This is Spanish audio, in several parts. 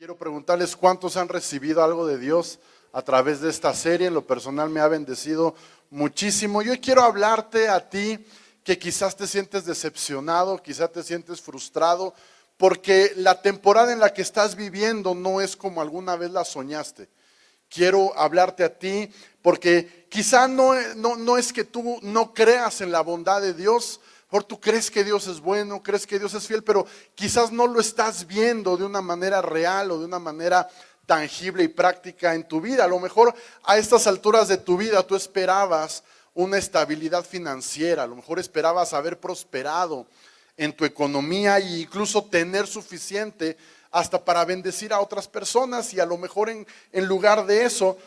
Quiero preguntarles cuántos han recibido algo de Dios a través de esta serie. En lo personal me ha bendecido muchísimo. Yo quiero hablarte a ti que quizás te sientes decepcionado, quizás te sientes frustrado, porque la temporada en la que estás viviendo no es como alguna vez la soñaste. Quiero hablarte a ti porque quizá no es que tú no creas en la bondad de Dios. Por tú crees que Dios es bueno, crees que Dios es fiel, pero quizás no lo estás viendo de una manera real o de una manera tangible y práctica en tu vida. A lo mejor a estas alturas de tu vida tú esperabas una estabilidad financiera, a lo mejor esperabas haber prosperado en tu economía e incluso tener suficiente hasta para bendecir a otras personas, y a lo mejor en lugar de eso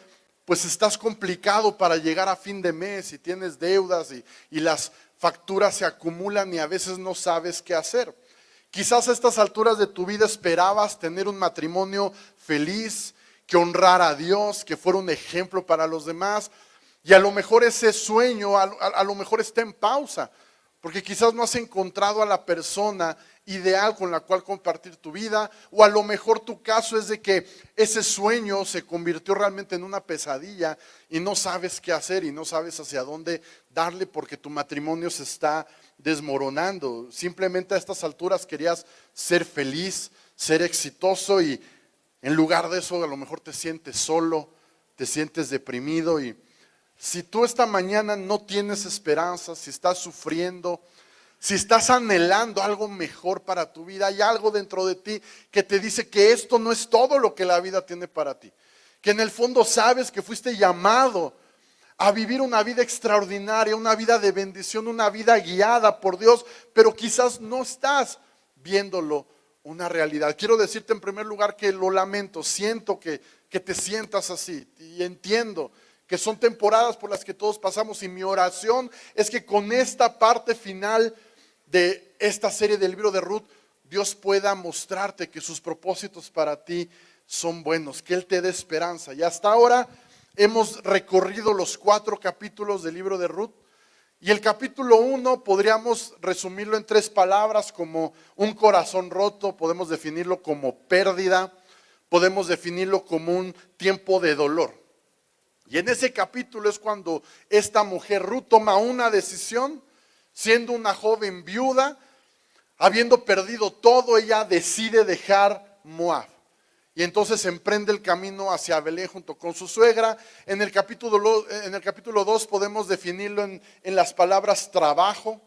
pues estás complicado para llegar a fin de mes y tienes deudas y las facturas se acumulan y a veces no sabes qué hacer. Quizás a estas alturas de tu vida esperabas tener un matrimonio feliz, que honrara a Dios, que fuera un ejemplo para los demás, y a lo mejor ese sueño a lo mejor está en pausa, porque quizás no has encontrado a la persona ideal con la cual compartir tu vida, o a lo mejor tu caso es de que ese sueño se convirtió realmente en una pesadilla y no sabes qué hacer y no sabes hacia dónde darle porque tu matrimonio se está desmoronando. Simplemente a estas alturas querías ser feliz, ser exitoso, y en lugar de eso a lo mejor te sientes solo, te sientes deprimido. Y si tú esta mañana no tienes esperanza, si estás sufriendo, si estás anhelando algo mejor para tu vida, hay algo dentro de ti que te dice que esto no es todo lo que la vida tiene para ti, que en el fondo sabes que fuiste llamado a vivir una vida extraordinaria, una vida de bendición, una vida guiada por Dios, pero quizás no estás viéndolo una realidad. Quiero decirte en primer lugar que lo lamento, siento que te sientas así, y entiendo que son temporadas por las que todos pasamos, y mi oración es que con esta parte final de esta serie del libro de Ruth, Dios pueda mostrarte que sus propósitos para ti son buenos, que Él te dé esperanza. Y hasta ahora hemos recorrido los 4 capítulos del libro de Ruth, y el capítulo 1 podríamos resumirlo en 3 palabras, como un corazón roto, podemos definirlo como pérdida, podemos definirlo como un tiempo de dolor. Y en ese capítulo es cuando esta mujer Ruth toma una decisión. Siendo una joven viuda, habiendo perdido todo, ella decide dejar Moab. Y entonces emprende el camino hacia Belén junto con su suegra. En el capítulo 2 podemos definirlo en las palabras trabajo,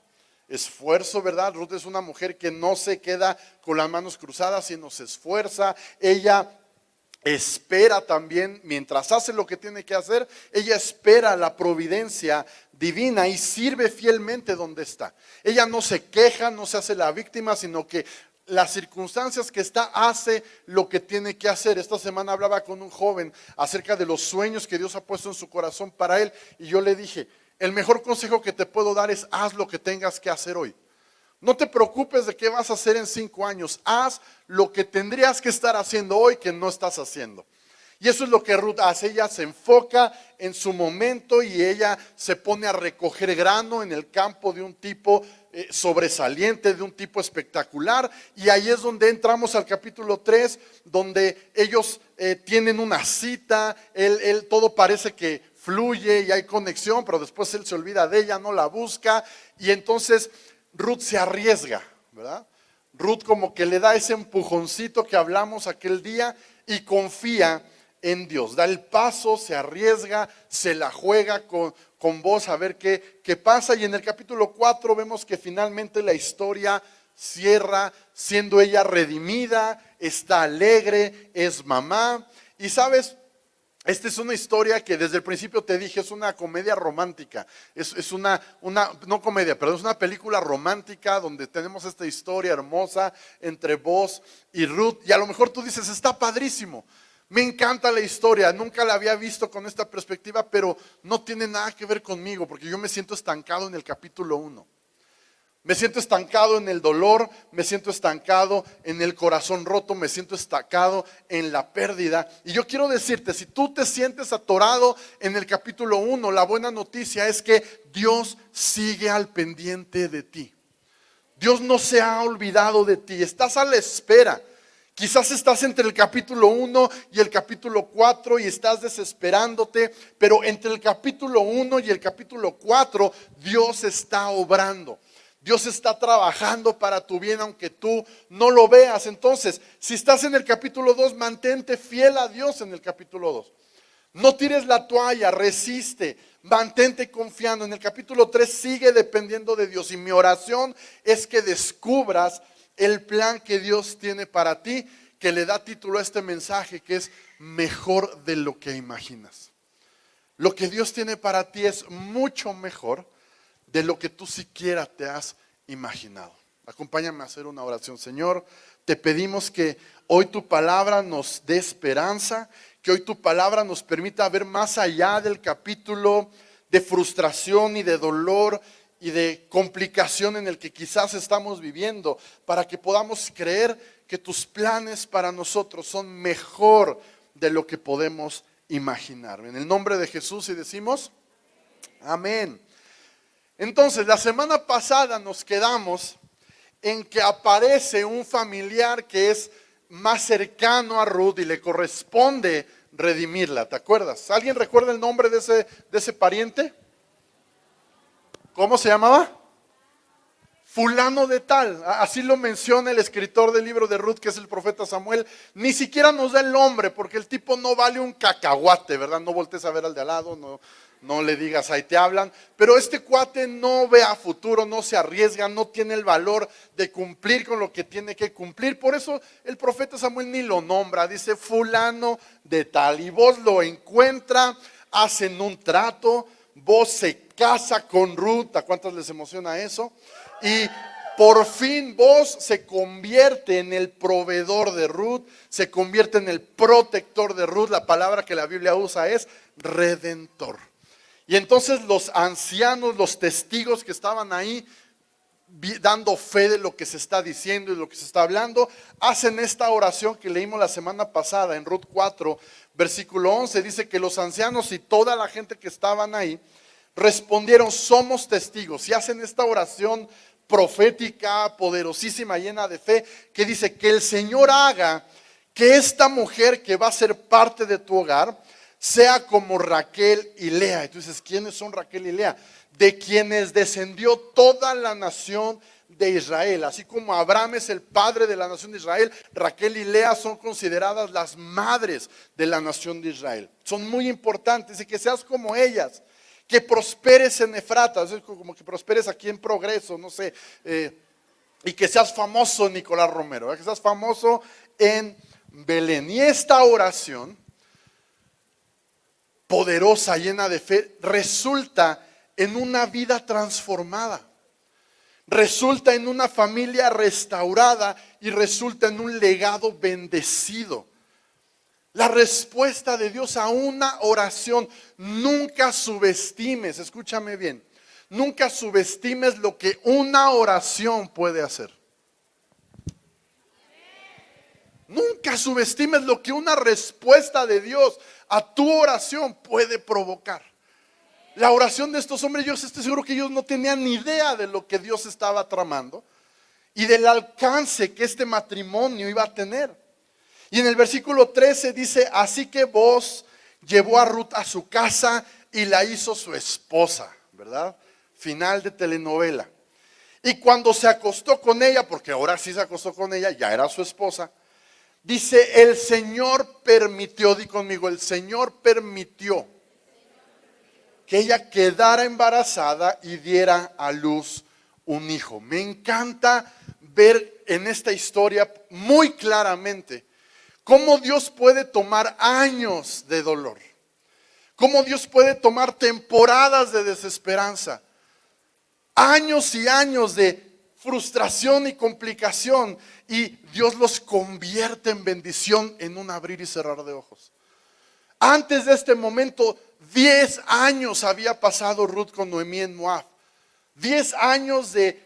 esfuerzo, ¿verdad? Ruth es una mujer que no se queda con las manos cruzadas, sino se esfuerza. Ella espera también, mientras hace lo que tiene que hacer, ella espera la providencia divina y sirve fielmente donde está. Ella no se queja, no se hace la víctima, sino que las circunstancias que está, hace lo que tiene que hacer. Esta semana hablaba con un joven acerca de los sueños que Dios ha puesto en su corazón para él, y yo le dije, el mejor consejo que te puedo dar es haz lo que tengas que hacer hoy. No te preocupes de qué vas a hacer en 5 años. Haz lo que tendrías que estar haciendo hoy que no estás haciendo. Y eso es lo que Ruth hace. Ella se enfoca en su momento y ella se pone a recoger grano en el campo de un tipo sobresaliente, de un tipo espectacular. Y ahí es donde entramos al capítulo 3, donde ellos tienen una cita. Todo parece que fluye y hay conexión, pero después él se olvida de ella, no la busca. Y entonces Ruth se arriesga, ¿verdad? Ruth como que le da ese empujoncito que hablamos aquel día y confía en Dios. Da el paso, se arriesga, se la juega con vos a ver qué pasa. Y en el capítulo 4 vemos que finalmente la historia cierra siendo ella redimida, está alegre, es mamá. Y sabes, esta es una historia que desde el principio te dije, es una comedia romántica, es no comedia, perdón, es una película romántica donde tenemos esta historia hermosa entre vos y Ruth. Y a lo mejor tú dices, está padrísimo, me encanta la historia, nunca la había visto con esta perspectiva, pero no tiene nada que ver conmigo, porque yo me siento estancado en el capítulo 1. Me siento estancado en el dolor, me siento estancado en el corazón roto, me siento estancado en la pérdida. Y yo quiero decirte, si tú te sientes atorado en el capítulo 1, la buena noticia es que Dios sigue al pendiente de ti. Dios no se ha olvidado de ti, estás a la espera Quizás estás entre el capítulo 1 y el capítulo 4 y estás desesperándote, pero entre el capítulo 1 y el capítulo 4 Dios está obrando. Dios está trabajando para tu bien aunque tú no lo veas. Entonces, si estás en el capítulo 2, mantente fiel a Dios en el capítulo 2. No tires la toalla, resiste, mantente confiando. En el capítulo 3 sigue dependiendo de Dios. Y mi oración es que descubras el plan que Dios tiene para ti, que le da título a este mensaje, que es mejor de lo que imaginas. Lo que Dios tiene para ti es mucho mejor de lo que tú siquiera te has imaginado. Acompáñame a hacer una oración. Señor, te pedimos que hoy tu palabra nos dé esperanza, que hoy tu palabra nos permita ver más allá del capítulo de frustración y de dolor y de complicación en el que quizás estamos viviendo, para que podamos creer que tus planes para nosotros son mejor de lo que podemos imaginar. En el nombre de Jesús y decimos amén. Entonces, la semana pasada nos quedamos en que aparece un familiar que es más cercano a Ruth y le corresponde redimirla. ¿Te acuerdas? ¿Alguien recuerda el nombre de ese pariente? ¿Cómo se llamaba? Fulano de tal. Así lo menciona el escritor del libro de Ruth, que es el profeta Samuel. Ni siquiera nos da el nombre, porque el tipo no vale un cacahuate, ¿verdad? No voltees a ver al de al lado, no le digas ahí te hablan. Pero este cuate no ve a futuro, no se arriesga, no tiene el valor de cumplir con lo que tiene que cumplir. Por eso el profeta Samuel ni lo nombra, dice fulano de tal. Y vos lo encuentra, hacen un trato, vos se casa con Ruth. ¿A cuántos les emociona eso? Y por fin vos se convierte en el proveedor de Ruth, se convierte en el protector de Ruth. La palabra que la Biblia usa es redentor. Y entonces los ancianos, los testigos que estaban ahí dando fe de lo que se está diciendo y lo que se está hablando, hacen esta oración que leímos la semana pasada en Ruth 4, versículo 11. Dice que los ancianos y toda la gente que estaban ahí respondieron: somos testigos. Y hacen esta oración profética, poderosísima, llena de fe, que dice que el Señor haga que esta mujer que va a ser parte de tu hogar sea como Raquel y Lea. Y tú dices, ¿quiénes son Raquel y Lea? De quienes descendió toda la nación de Israel. Así como Abraham es el padre de la nación de Israel, Raquel y Lea son consideradas las madres de la nación de Israel. Son muy importantes. Y que seas como ellas, que prosperes en Efrata, es como que prosperes aquí en Progreso, no sé, y que seas famoso en Nicolás Romero, que seas famoso en Belén. Y esta oración poderosa, llena de fe, resulta en una vida transformada, resulta en una familia restaurada y resulta en un legado bendecido. La respuesta de Dios a una oración. Nunca subestimes, escúchame bien, nunca subestimes lo que una oración puede hacer. Nunca subestimes lo que una respuesta de Dios a tu oración puede provocar. La oración de estos hombres, yo estoy seguro que ellos no tenían ni idea de lo que Dios estaba tramando y del alcance que este matrimonio iba a tener. Y en el versículo 13 dice: así que vos llevó a Ruth a su casa y la hizo su esposa, ¿verdad? Final de telenovela. Y cuando se acostó con ella, porque ahora sí se acostó con ella, ya era su esposa, dice: el Señor permitió, di conmigo, el Señor permitió que ella quedara embarazada y diera a luz un hijo. Me encanta ver en esta historia muy claramente cómo Dios puede tomar años de dolor, cómo Dios puede tomar temporadas de desesperanza, años y años de frustración y complicación, y Dios los convierte en bendición en un abrir y cerrar de ojos. Antes de este momento, 10 años había pasado Ruth con Noemí en Moab. 10 años de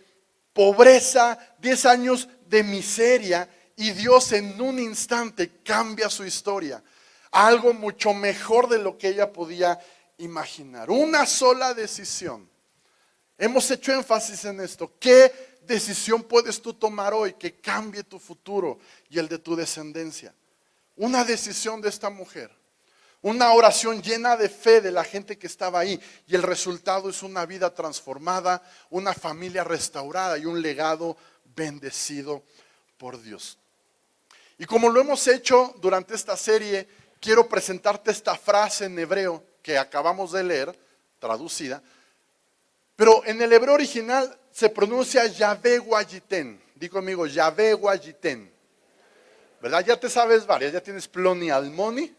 pobreza, 10 años de miseria, y Dios en un instante cambia su historia a algo mucho mejor de lo que ella podía imaginar. Una sola decisión. Hemos hecho énfasis en esto. ¿Qué decisión puedes tú tomar hoy que cambie tu futuro y el de tu descendencia? Una decisión de esta mujer, una oración llena de fe de la gente que estaba ahí, y el resultado es una vida transformada, una familia restaurada y un legado bendecido por Dios. Y como lo hemos hecho durante esta serie, quiero presentarte esta frase en hebreo que acabamos de leer, traducida, pero en el hebreo original se pronuncia Yahvé Guayitén. Di conmigo, Yahvé Guayitén. ¿Verdad? Ya te sabes varias, ya tienes Ploni Almoni,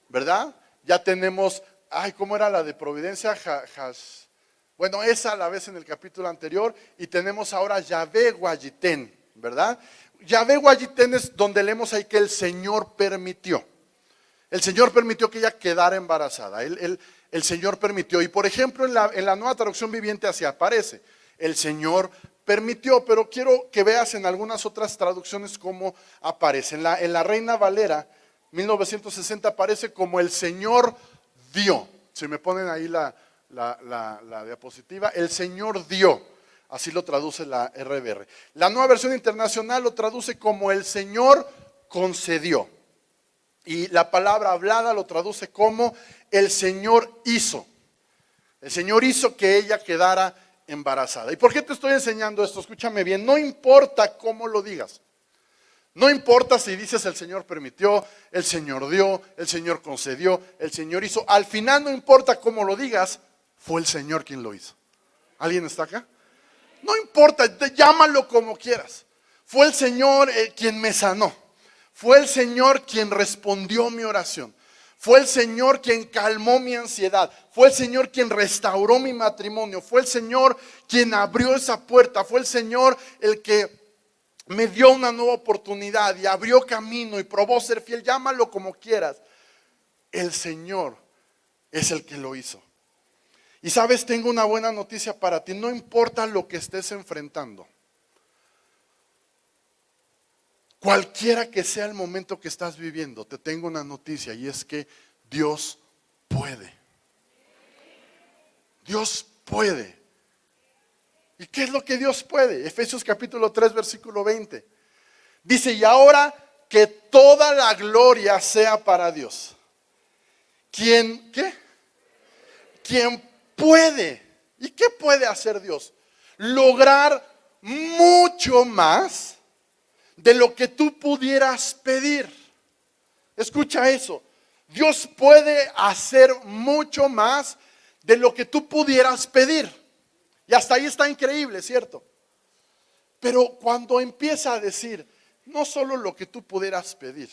¿verdad? Ya tenemos, ¿cómo era la de Providencia? Bueno, esa la ves en el capítulo anterior, y tenemos ahora Yahvé Guayitén, ¿verdad? Yahvé Guayitén es donde leemos ahí que el Señor permitió. El Señor permitió que ella quedara embarazada. El Señor permitió. Y por ejemplo, en la Nueva Traducción Viviente así aparece. El Señor permitió, pero quiero que veas en algunas otras traducciones cómo aparece. En la Reina Valera 1960 aparece como el Señor dio. Si me ponen ahí la diapositiva, el Señor dio. Así lo traduce la RBR. La Nueva Versión Internacional lo traduce como el Señor concedió. Y la palabra hablada lo traduce como el Señor hizo. El Señor hizo que ella quedara embarazada. ¿Y por qué te estoy enseñando esto? Escúchame bien, no importa cómo lo digas. No importa si dices el Señor permitió, el Señor dio, el Señor concedió, el Señor hizo. Al final no importa cómo lo digas, fue el Señor quien lo hizo. ¿Alguien está acá? No importa, llámalo como quieras. Fue el Señor quien me sanó. Fue el Señor quien respondió mi oración. Fue el Señor quien calmó mi ansiedad. Fue el Señor quien restauró mi matrimonio. Fue el Señor quien abrió esa puerta. Fue el Señor el que me dio una nueva oportunidad y abrió camino y probó ser fiel. Llámalo como quieras. El Señor es el que lo hizo. Y sabes, tengo una buena noticia para ti. No importa lo que estés enfrentando. Cualquiera que sea el momento que estás viviendo, te tengo una noticia, y es que Dios puede. Dios puede. ¿Y qué es lo que Dios puede? Efesios capítulo 3, versículo 20. Dice, y ahora que toda la gloria sea para Dios. ¿Quién qué? ¿Quién puede? ¿Y qué puede hacer Dios? Lograr mucho más de lo que tú pudieras pedir. Escucha eso. Dios puede hacer mucho más de lo que tú pudieras pedir. Y hasta ahí está increíble, ¿cierto? Pero cuando empieza a decir, no solo lo que tú pudieras pedir,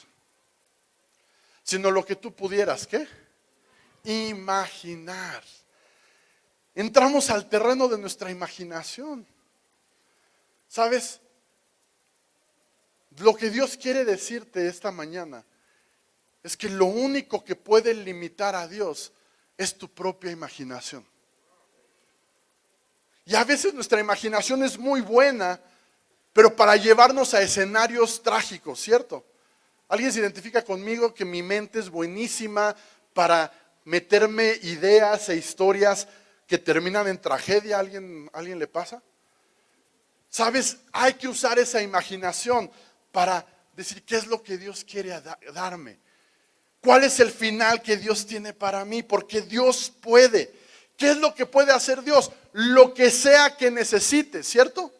sino lo que tú pudieras, ¿qué? Imaginar. Entramos al terreno de nuestra imaginación. ¿Sabes? Lo que Dios quiere decirte esta mañana es que lo único que puede limitar a Dios es tu propia imaginación. Y a veces nuestra imaginación es muy buena, pero para llevarnos a escenarios trágicos, ¿cierto? ¿Alguien se identifica conmigo que mi mente es buenísima para meterme ideas e historias que terminan en tragedia? ¿Alguien le pasa? ¿Sabes? Hay que usar esa imaginación para decir qué es lo que Dios quiere darme. ¿Cuál es el final que Dios tiene para mí? Porque Dios puede. ¿Qué es lo que puede hacer Dios? Lo que sea que necesites, ¿cierto?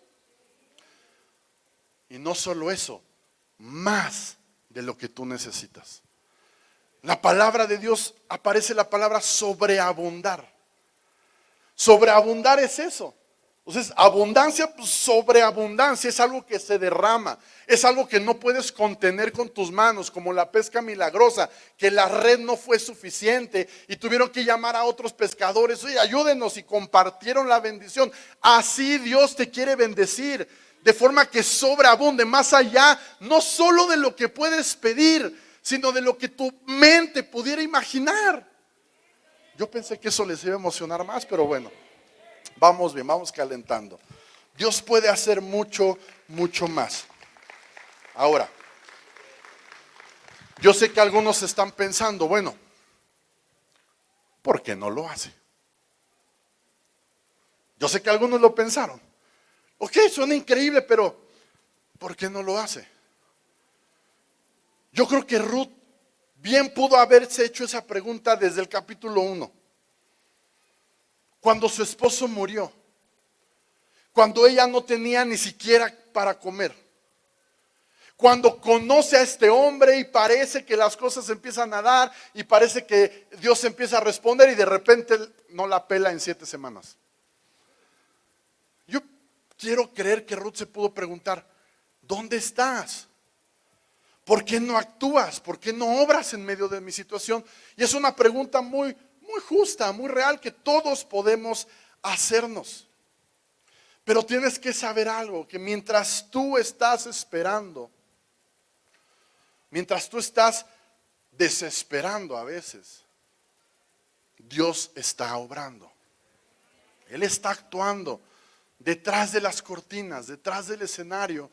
Y no solo eso, más de lo que tú necesitas. La palabra de Dios, aparece la palabra sobreabundar. Sobreabundar es eso. Entonces, abundancia, pues, sobreabundancia, es algo que se derrama, es algo que no puedes contener con tus manos, como la pesca milagrosa, que la red no fue suficiente y tuvieron que llamar a otros pescadores, oye, ayúdenos, y compartieron la bendición. Así Dios te quiere bendecir, de forma que sobreabunde, más allá, no solo de lo que puedes pedir, sino de lo que tu mente pudiera imaginar. Yo pensé que eso les iba a emocionar más, pero bueno. Vamos bien, vamos calentando. Dios puede hacer mucho, mucho más. Ahora, yo sé que algunos están pensando, bueno, ¿por qué no lo hace? Yo sé que algunos lo pensaron. Ok, suena increíble, pero ¿por qué no lo hace? Yo creo que Ruth bien pudo haberse hecho esa pregunta desde el capítulo 1, cuando su esposo murió, cuando ella no tenía ni siquiera para comer, cuando conoce a este hombre y parece que las cosas empiezan a dar y parece que Dios empieza a responder y de repente no la pela en 7 semanas. Yo quiero creer que Ruth se pudo preguntar, ¿dónde estás? ¿Por qué no actúas? ¿Por qué no obras en medio de mi situación? Y es una pregunta muy justa, muy real, que todos podemos hacernos. Pero tienes que saber algo, que mientras tú estás esperando, mientras tú estás desesperando a veces, Dios está obrando. Él está actuando detrás de las cortinas, detrás del escenario.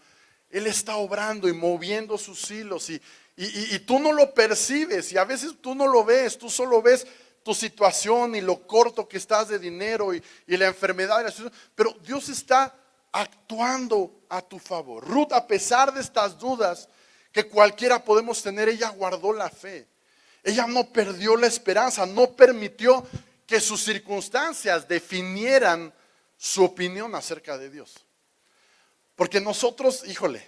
Él está obrando y moviendo sus hilos y tú no lo percibes y a veces tú no lo ves, tú solo ves tu situación y lo corto que estás de dinero y la enfermedad, pero Dios está actuando a tu favor. Ruth, a pesar de estas dudas que cualquiera podemos tener, ella guardó la fe. Ella no perdió la esperanza, no permitió que sus circunstancias definieran su opinión acerca de Dios. Porque nosotros, híjole,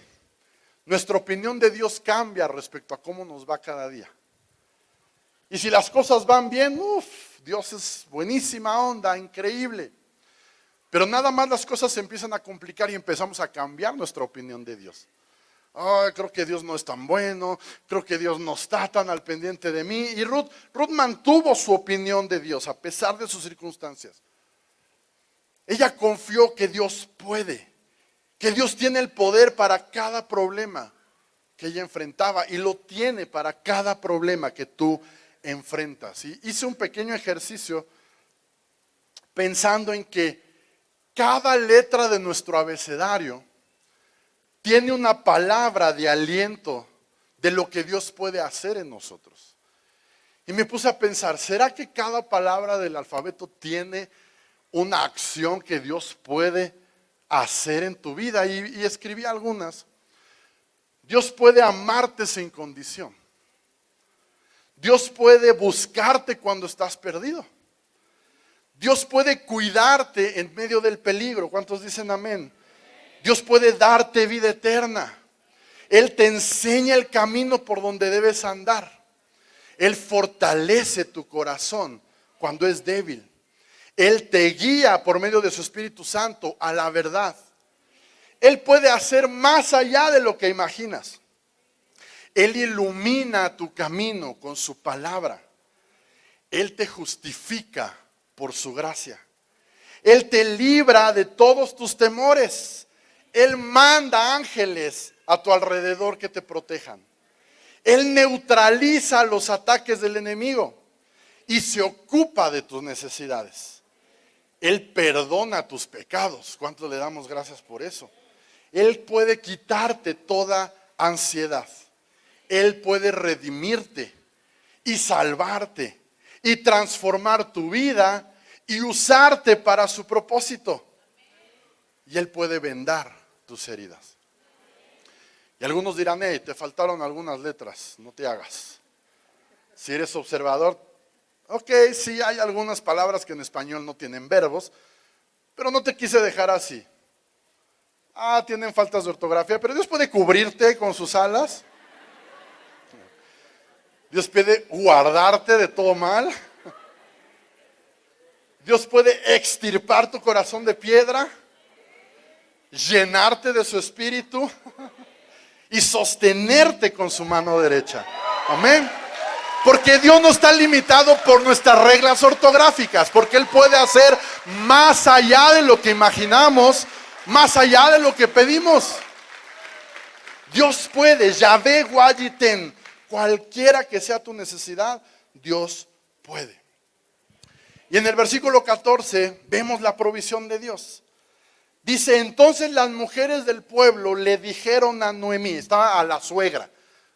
nuestra opinión de Dios cambia respecto a cómo nos va cada día. Y si las cosas van bien, Dios es buenísima onda, increíble. Pero nada más las cosas se empiezan a complicar y empezamos a cambiar nuestra opinión de Dios. Creo que Dios no es tan bueno, creo que Dios no está tan al pendiente de mí. Y Ruth mantuvo su opinión de Dios a pesar de sus circunstancias. Ella confió que Dios puede, que Dios tiene el poder para cada problema que ella enfrentaba y lo tiene para cada problema que tú enfrentas. Y hice un pequeño ejercicio pensando en que cada letra de nuestro abecedario tiene una palabra de aliento de lo que Dios puede hacer en nosotros. Y me puse a pensar, ¿será que cada palabra del alfabeto tiene una acción que Dios puede hacer en tu vida? Y escribí algunas. Dios puede amarte sin condición. Dios puede buscarte cuando estás perdido. Dios puede cuidarte en medio del peligro. ¿Cuántos dicen amén? Dios puede darte vida eterna. Él te enseña el camino por donde debes andar. Él fortalece tu corazón cuando es débil. Él te guía por medio de su Espíritu Santo a la verdad. Él puede hacer más allá de lo que imaginas. Él ilumina tu camino con su palabra. Él te justifica por su gracia. Él te libra de todos tus temores. Él manda ángeles a tu alrededor que te protejan. Él neutraliza los ataques del enemigo y se ocupa de tus necesidades. Él perdona tus pecados. ¿Cuánto le damos gracias por eso? Él puede quitarte toda ansiedad. Él puede redimirte y salvarte y transformar tu vida y usarte para su propósito. Y Él puede vendar tus heridas. Y algunos dirán, te faltaron algunas letras, no te hagas. Si eres observador, ok, sí hay algunas palabras que en español no tienen verbos, pero no te quise dejar así. Tienen faltas de ortografía, pero Dios puede cubrirte con sus alas. Dios puede guardarte de todo mal. Dios puede extirpar tu corazón de piedra, llenarte de su espíritu y sostenerte con su mano derecha. Amén. Porque Dios no está limitado por nuestras reglas ortográficas, porque Él puede hacer más allá de lo que imaginamos, más allá de lo que pedimos. Dios puede, Yahvé Guayiten, cualquiera que sea tu necesidad, Dios puede. Y en el versículo 14 vemos la provisión de Dios. Dice, entonces las mujeres del pueblo le dijeron a Noemí, estaba a la suegra.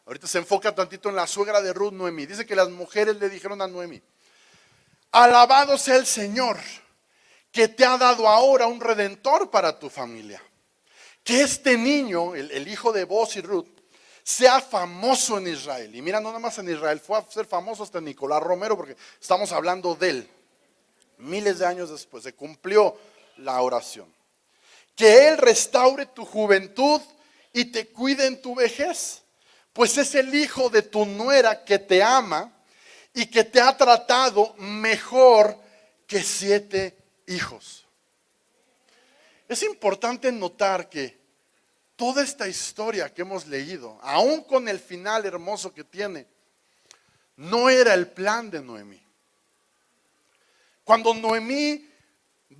Ahorita se enfoca tantito en la suegra de Ruth, Noemí. Dice que las mujeres le dijeron a Noemí, alabado sea el Señor, que te ha dado ahora un redentor para tu familia. que este niño, el hijo de Boaz y Ruth, sea famoso en Israel. Y mira, no nada más en Israel, fue a ser famoso hasta Nicolás Romero, porque estamos hablando de él. Miles de años después se cumplió la oración. Que Él restaure tu juventud y te cuide en tu vejez, pues es el hijo de tu nuera que te ama y que te ha tratado mejor que 7 hijos. Es importante notar que toda esta historia que hemos leído, aún con el final hermoso que tiene, no era el plan de Noemí. Cuando Noemí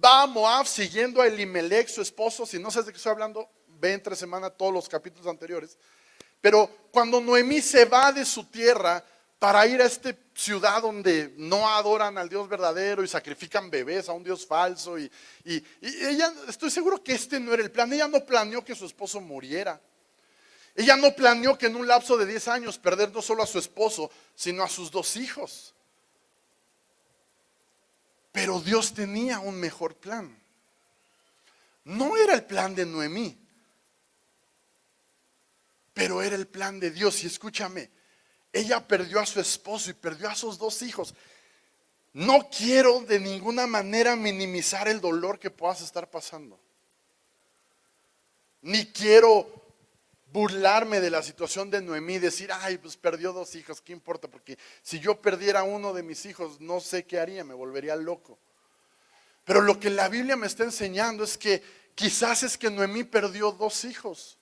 va a Moab siguiendo a Elimelech, su esposo, si no sabes de qué estoy hablando, ve entre semana todos los capítulos anteriores. Pero cuando Noemí se va de su tierra para ir a esta ciudad donde no adoran al Dios verdadero y sacrifican bebés a un Dios falso, y ella, estoy seguro que este no era el plan. Ella no planeó que su esposo muriera. Ella no planeó que en un lapso de 10 años perder no solo a su esposo, sino a sus 2 hijos. Pero Dios tenía un mejor plan. No era el plan de Noemí, pero era el plan de Dios. Y escúchame, ella perdió a su esposo y perdió a sus 2 hijos. No quiero de ninguna manera minimizar el dolor que puedas estar pasando. Ni quiero burlarme de la situación de Noemí, decir, ay, pues perdió 2 hijos, ¿qué importa? Porque si yo perdiera uno de mis hijos, no sé qué haría, me volvería loco. Pero lo que la Biblia me está enseñando es que quizás es que Noemí perdió 2 hijos.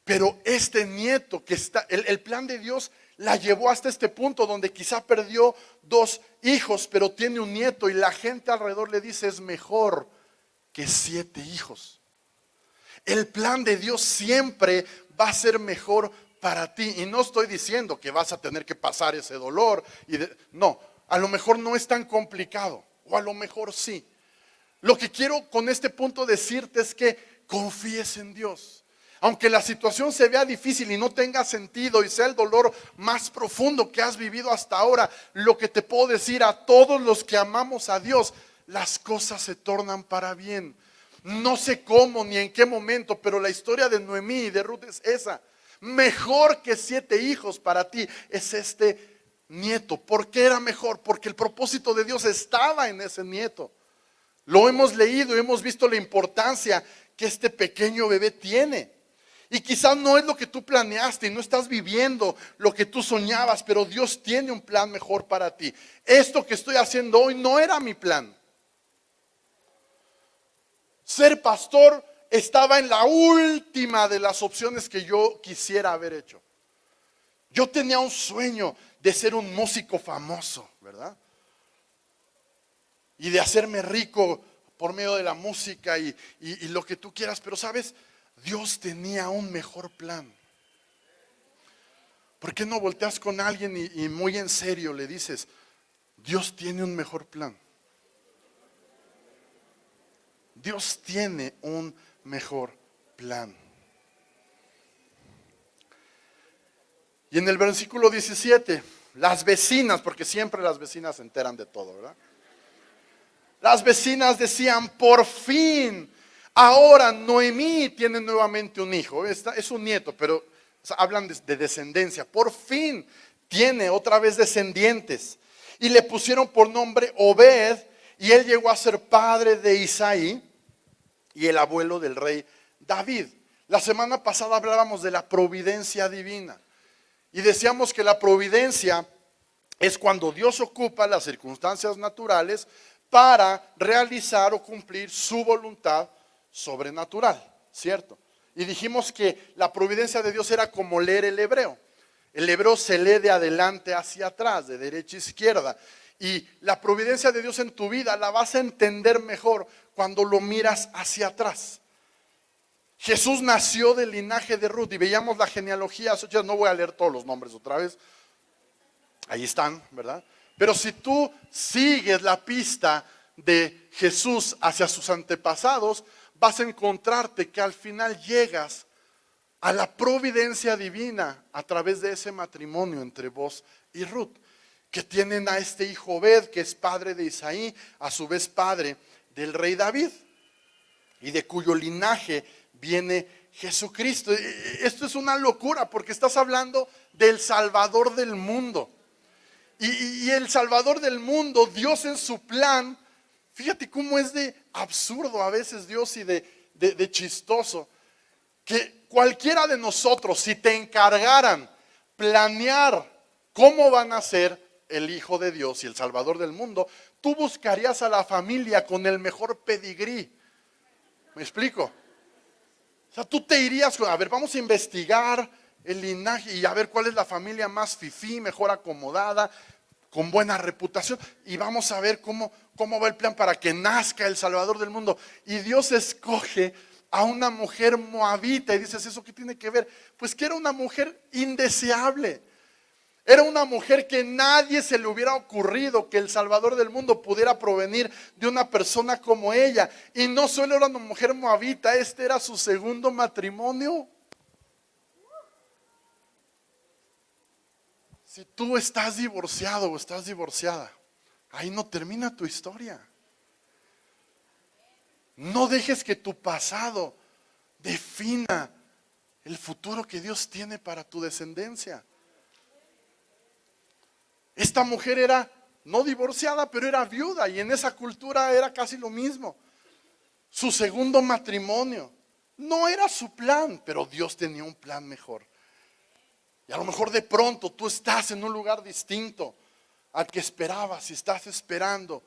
Pero este nieto que está, el plan de Dios la llevó hasta este punto donde quizá perdió 2 hijos, pero tiene un nieto y la gente alrededor le dice, es mejor que 7 hijos. El plan de Dios siempre va a ser mejor para ti. Y no estoy diciendo que vas a tener que pasar ese dolor. No, a lo mejor no es tan complicado. O a lo mejor sí. Lo que quiero con este punto decirte es que confíes en Dios. Aunque la situación se vea difícil y no tenga sentido y sea el dolor más profundo que has vivido hasta ahora, lo que te puedo decir a todos los que amamos a Dios, las cosas se tornan para bien. No sé cómo ni en qué momento, pero la historia de Noemí y de Ruth es esa. Mejor que 7 hijos para ti es este nieto. ¿Por qué era mejor? Porque el propósito de Dios estaba en ese nieto. Lo hemos leído y hemos visto la importancia que este pequeño bebé tiene. Y quizás no es lo que tú planeaste y no estás viviendo lo que tú soñabas, pero Dios tiene un plan mejor para ti. Esto que estoy haciendo hoy no era mi plan. Ser pastor estaba en la última de las opciones que yo quisiera haber hecho. Yo tenía un sueño de ser un músico famoso, ¿verdad? Y de hacerme rico por medio de la música y lo que tú quieras. Pero sabes, Dios tenía un mejor plan. ¿Por qué no volteas con alguien y muy en serio le dices, Dios tiene un mejor plan? Dios tiene un mejor plan. Y en el versículo 17, las vecinas, porque siempre las vecinas se enteran de todo, ¿verdad? Las vecinas decían, por fin, ahora Noemí tiene nuevamente un hijo. Es un nieto, pero hablan de descendencia. Por fin tiene otra vez descendientes. Y le pusieron por nombre Obed, y él llegó a ser padre de Isaí y el abuelo del rey David. La semana pasada hablábamos de la providencia divina. Y decíamos que la providencia es cuando Dios ocupa las circunstancias naturales para realizar o cumplir su voluntad sobrenatural, ¿cierto? Y dijimos que la providencia de Dios era como leer el hebreo. El hebreo se lee de adelante hacia atrás, de derecha a izquierda. Y la providencia de Dios en tu vida la vas a entender mejor cuando lo miras hacia atrás. Jesús nació del linaje de Ruth y veíamos la genealogía. No voy a leer todos los nombres otra vez. Ahí están, ¿verdad? Pero si tú sigues la pista de Jesús hacia sus antepasados, vas a encontrarte que al final llegas a la providencia divina a través de ese matrimonio entre Boaz y Ruth, que tienen a este hijo Obed, que es padre de Isaí, a su vez padre del rey David. y de cuyo linaje viene Jesucristo. Esto es una locura porque estás hablando del Salvador del mundo. Y el Salvador del mundo, Dios en su plan, fíjate cómo es de absurdo a veces Dios y de chistoso, que cualquiera de nosotros, si te encargaran planear cómo van a ser el Hijo de Dios y el Salvador del mundo, tú buscarías a la familia con el mejor pedigrí. ¿Me explico? O sea, tú te irías, a ver, vamos a investigar el linaje y a ver cuál es la familia más fifí, mejor acomodada, con buena reputación, y vamos a ver cómo va el plan para que nazca el Salvador del mundo. Y Dios escoge a una mujer moabita y dices, ¿eso qué tiene que ver? Pues que era una mujer indeseable. Era una mujer que nadie se le hubiera ocurrido que el Salvador del mundo pudiera provenir de una persona como ella. Y no solo era una mujer moabita, este era su segundo matrimonio. Si tú estás divorciado o estás divorciada, ahí no termina tu historia. No dejes que tu pasado defina el futuro que Dios tiene para tu descendencia. Esta mujer era no divorciada, pero era viuda, y en esa cultura era casi lo mismo. Su segundo matrimonio no era su plan, pero Dios tenía un plan mejor. Y a lo mejor de pronto tú estás en un lugar distinto al que esperabas y estás esperando.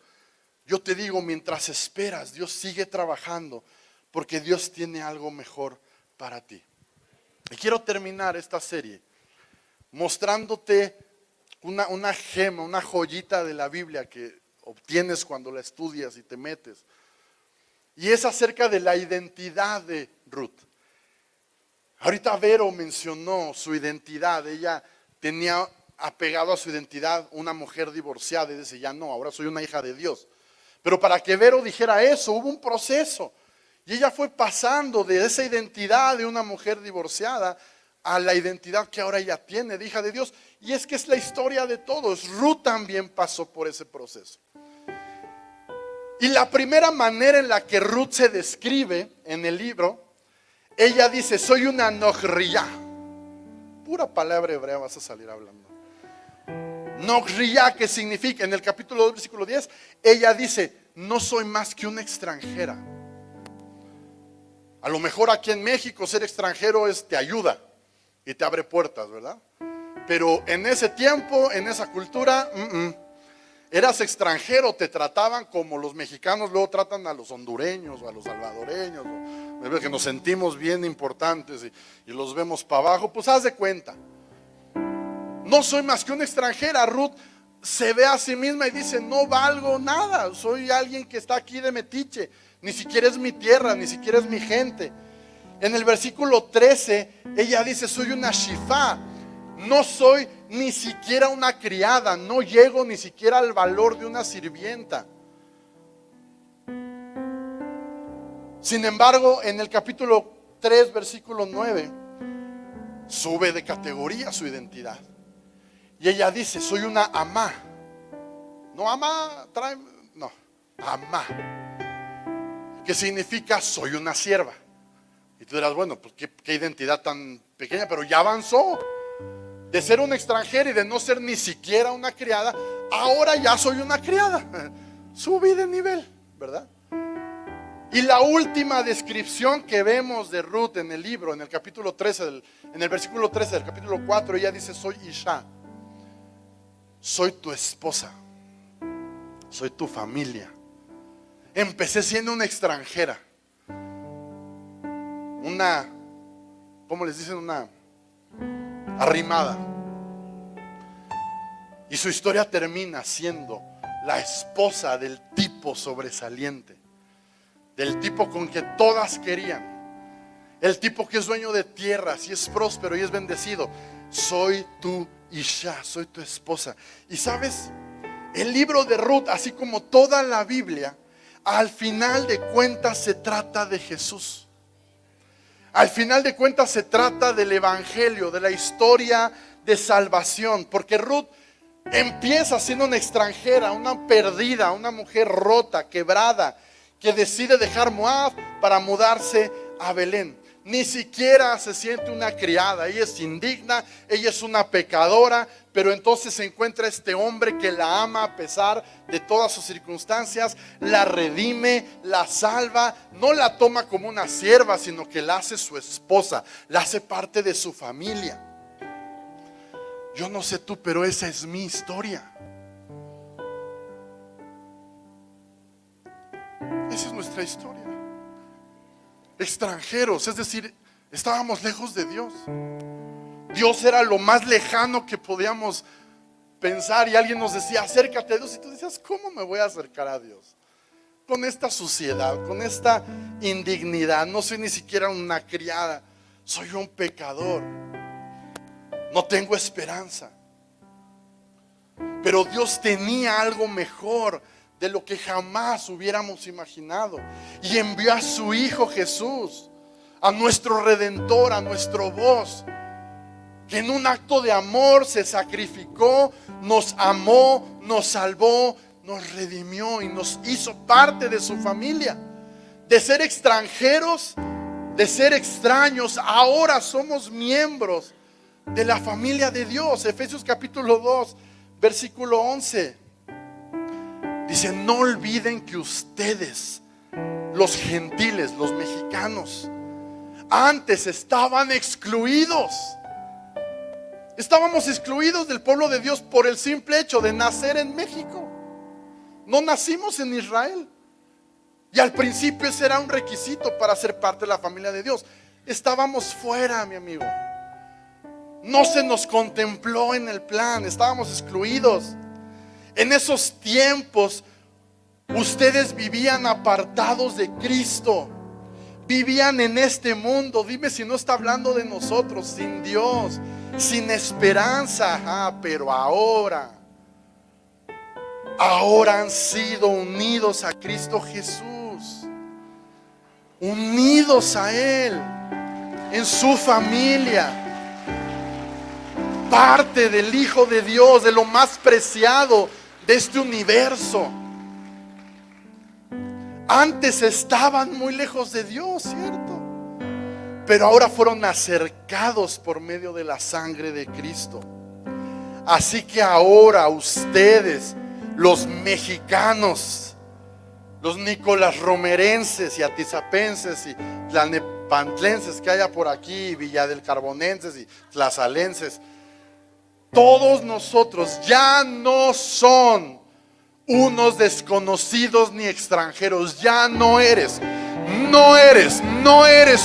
Yo te digo, mientras esperas, Dios sigue trabajando porque Dios tiene algo mejor para ti. Y quiero terminar esta serie mostrándote una gema, una joyita de la Biblia que obtienes cuando la estudias y te metes. Y es acerca de la identidad de Ruth. Ahorita Vero mencionó su identidad. Ella tenía apegado a su identidad una mujer divorciada y dice, ya no, ahora soy una hija de Dios. Pero para que Vero dijera eso, hubo un proceso. Y ella fue pasando de esa identidad de una mujer divorciada a la identidad que ahora ella tiene de hija de Dios. Y es que es la historia de todos. Ruth también pasó por ese proceso. Y la primera manera en la que Ruth se describe en el libro, ella dice, soy una nogriyá. Pura palabra hebrea vas a salir hablando. Nogriyá, que significa, en el capítulo 2, versículo 10, ella dice, no soy más que una extranjera. A lo mejor aquí en México ser extranjero te ayuda y te abre puertas, ¿verdad? Pero en ese tiempo, en esa cultura, eras extranjero, te trataban como los mexicanos luego tratan a los hondureños o a los salvadoreños, que nos sentimos bien importantes y los vemos para abajo. Pues haz de cuenta, no soy más que una extranjera. Ruth se ve a sí misma y dice, no valgo nada, soy alguien que está aquí de metiche, ni siquiera es mi tierra, ni siquiera es mi gente. En el versículo 13 ella dice, soy una shifá, no soy ni siquiera una criada, no llego ni siquiera al valor de una sirvienta. Sin embargo, en el capítulo 3, versículo 9, sube de categoría su identidad. Y ella dice, soy una amá. No amá, no, amá. Que significa, soy una sierva. Y tú dirás, bueno, pues qué identidad tan pequeña, pero ya avanzó. De ser una extranjera y de no ser ni siquiera una criada, ahora ya soy una criada. Subí de nivel, ¿verdad? Y la última descripción que vemos de Ruth en el libro, en el capítulo 13, en el versículo 13 del capítulo 4, ella dice, soy Isha, soy tu esposa, soy tu familia. Empecé siendo una extranjera, ¿cómo les dicen? Una arrimada. Y su historia termina siendo la esposa del tipo sobresaliente, del tipo con que todas querían, el tipo que es dueño de tierras y es próspero y es bendecido. Soy tu Isha, soy tu esposa. Y sabes, el libro de Ruth, así como toda la Biblia, al final de cuentas se trata de Jesús. Al final de cuentas se trata del evangelio, de la historia de salvación. Porque Ruth empieza siendo una extranjera, una perdida, una mujer rota, quebrada, que decide dejar Moab para mudarse a Belén. Ni siquiera se siente una criada, ella es indigna, ella es una pecadora, pero entonces se encuentra este hombre que la ama a pesar de todas sus circunstancias, la redime, la salva, no la toma como una sierva, sino que la hace su esposa, la hace parte de su familia. Yo no sé tú, pero esa es mi historia. Esa es nuestra historia. Extranjeros, es decir, estábamos lejos de Dios. Dios era lo más lejano que podíamos pensar, y alguien nos decía, acércate a Dios, y tú decías, ¿cómo me voy a acercar a Dios? Con esta suciedad, con esta indignidad, no soy ni siquiera una criada, soy un pecador, no tengo esperanza. Pero Dios tenía algo mejor de lo que jamás hubiéramos imaginado, y envió a su Hijo Jesús, a nuestro Redentor, a nuestro voz, que en un acto de amor se sacrificó, nos amó, nos salvó, nos redimió y nos hizo parte de su familia. De ser extranjeros, de ser extraños, ahora somos miembros de la familia de Dios. Efesios capítulo 2, versículo 11. Dice, no olviden que ustedes, los gentiles, los mexicanos, antes estaban excluidos. Estábamos excluidos del pueblo de Dios por el simple hecho de nacer en México. No nacimos en Israel. Y al principio ese era un requisito para ser parte de la familia de Dios. Estábamos fuera, mi amigo. No se nos contempló en el plan, estábamos excluidos. En esos tiempos ustedes vivían apartados de Cristo, vivían en este mundo. Dime si no está hablando de nosotros, sin Dios, sin esperanza. Pero ahora han sido unidos a Cristo Jesús, unidos a Él, en su familia, parte del Hijo de Dios, de lo más preciado de este universo. Antes estaban muy lejos de Dios, ¿cierto? Pero ahora fueron acercados por medio de la sangre de Cristo. Así que ahora ustedes, los mexicanos, los Nicolás Romerenses y atizapenses y tlalnepantlenses que haya por aquí, villadelcarbonenses y tlazalenses, todos nosotros ya no son unos desconocidos ni extranjeros. Ya no eres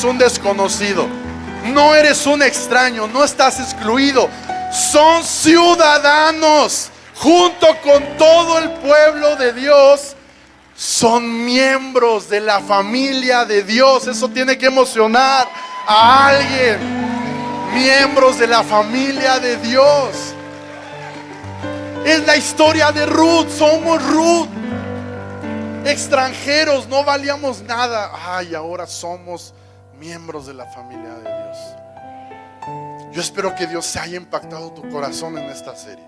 un desconocido, no eres un extraño, no estás excluido. Son ciudadanos junto con todo el pueblo de Dios. Son miembros de la familia de Dios. Eso tiene que emocionar a alguien. Miembros de la familia de Dios. Es la historia de Ruth. Somos Ruth, extranjeros, no valíamos nada. Ahora somos miembros de la familia de Dios. Yo espero que Dios se haya impactado tu corazón en esta serie.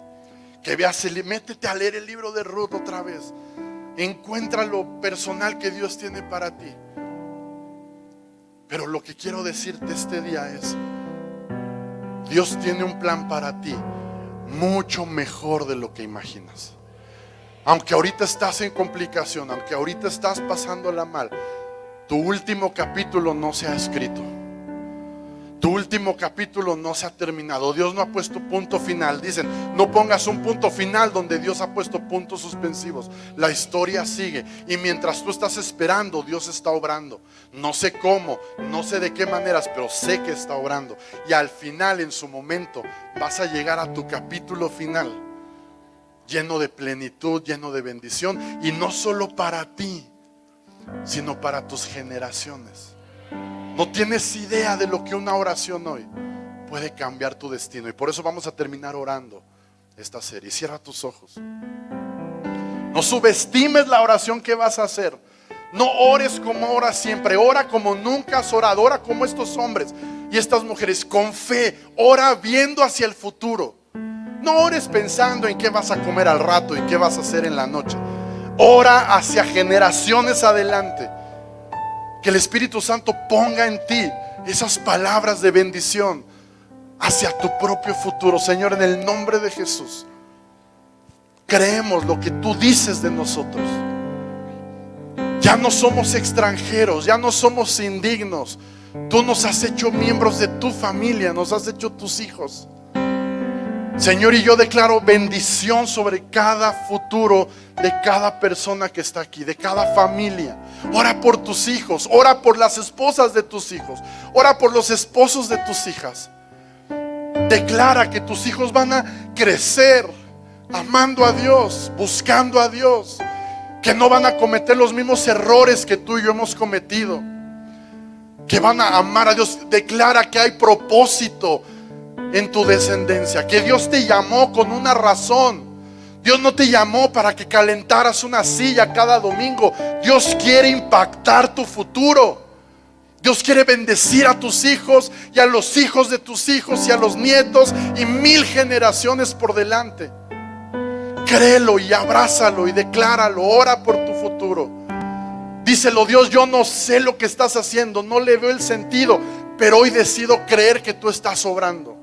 Que veas, métete a leer el libro de Ruth otra vez. Encuentra lo personal que Dios tiene para ti. Pero lo que quiero decirte este día es: Dios tiene un plan para ti mucho mejor de lo que imaginas. Aunque ahorita estás en complicación, aunque ahorita estás pasándola mal, tu último capítulo no se ha escrito. Tu último capítulo no se ha terminado. Dios no ha puesto punto final. Dicen, no pongas un punto final donde Dios ha puesto puntos suspensivos. La historia sigue. Y mientras tú estás esperando, Dios está obrando. No sé cómo, no sé de qué maneras, pero sé que está obrando. Y al final, en su momento, vas a llegar a tu capítulo final, lleno de plenitud, lleno de bendición. Y no solo para ti, sino para tus generaciones. No tienes idea de lo que una oración hoy puede cambiar tu destino. Y por eso vamos a terminar orando esta serie. Cierra tus ojos. No subestimes la oración que vas a hacer. No ores como oras siempre. Ora como nunca has orado. Ora como estos hombres y estas mujeres, con fe. Ora viendo hacia el futuro. No ores pensando en qué vas a comer al rato y qué vas a hacer en la noche. Ora hacia generaciones adelante. Que el Espíritu Santo ponga en ti esas palabras de bendición hacia tu propio futuro. Señor, en el nombre de Jesús, creemos lo que tú dices de nosotros. Ya no somos extranjeros, ya no somos indignos. Tú nos has hecho miembros de tu familia, nos has hecho tus hijos. Señor, y yo declaro bendición sobre cada futuro de cada persona que está aquí, de cada familia. Ora por tus hijos, ora por las esposas de tus hijos, ora por los esposos de tus hijas. Declara que tus hijos van a crecer amando a Dios, buscando a Dios, que no van a cometer los mismos errores que tú y yo hemos cometido, que van a amar a Dios. Declara que hay propósito en tu descendencia, que Dios te llamó con una razón. Dios no te llamó para que calentaras una silla cada domingo. Dios quiere impactar tu futuro. Dios quiere bendecir a tus hijos y a los hijos de tus hijos y a los nietos y 1000 generaciones por delante. Créelo y abrázalo y decláralo. Ora por tu futuro. Díselo: Dios, yo no sé lo que estás haciendo, no le veo el sentido, pero hoy decido creer que tú estás obrando.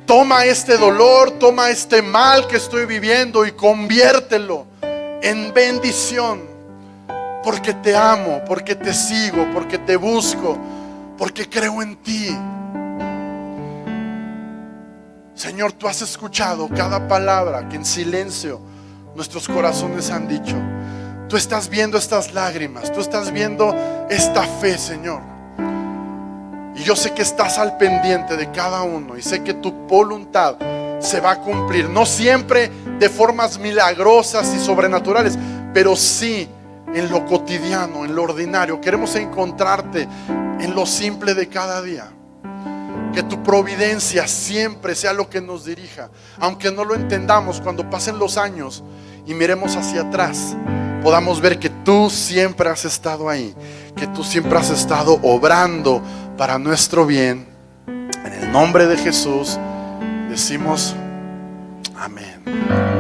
Toma este dolor, toma este mal que estoy viviendo y conviértelo en bendición. Porque te amo, porque te sigo, porque te busco, porque creo en ti. Señor, tú has escuchado cada palabra que en silencio nuestros corazones han dicho. Tú estás viendo estas lágrimas, tú estás viendo esta fe, Señor. Y yo sé que estás al pendiente de cada uno y sé que tu voluntad se va a cumplir. No siempre de formas milagrosas y sobrenaturales, pero sí en lo cotidiano, en lo ordinario. Queremos encontrarte en lo simple de cada día. Que tu providencia siempre sea lo que nos dirija. Aunque no lo entendamos, cuando pasen los años y miremos hacia atrás, podamos ver que tú siempre has estado ahí, que tú siempre has estado obrando para nuestro bien. En el nombre de Jesús decimos amén.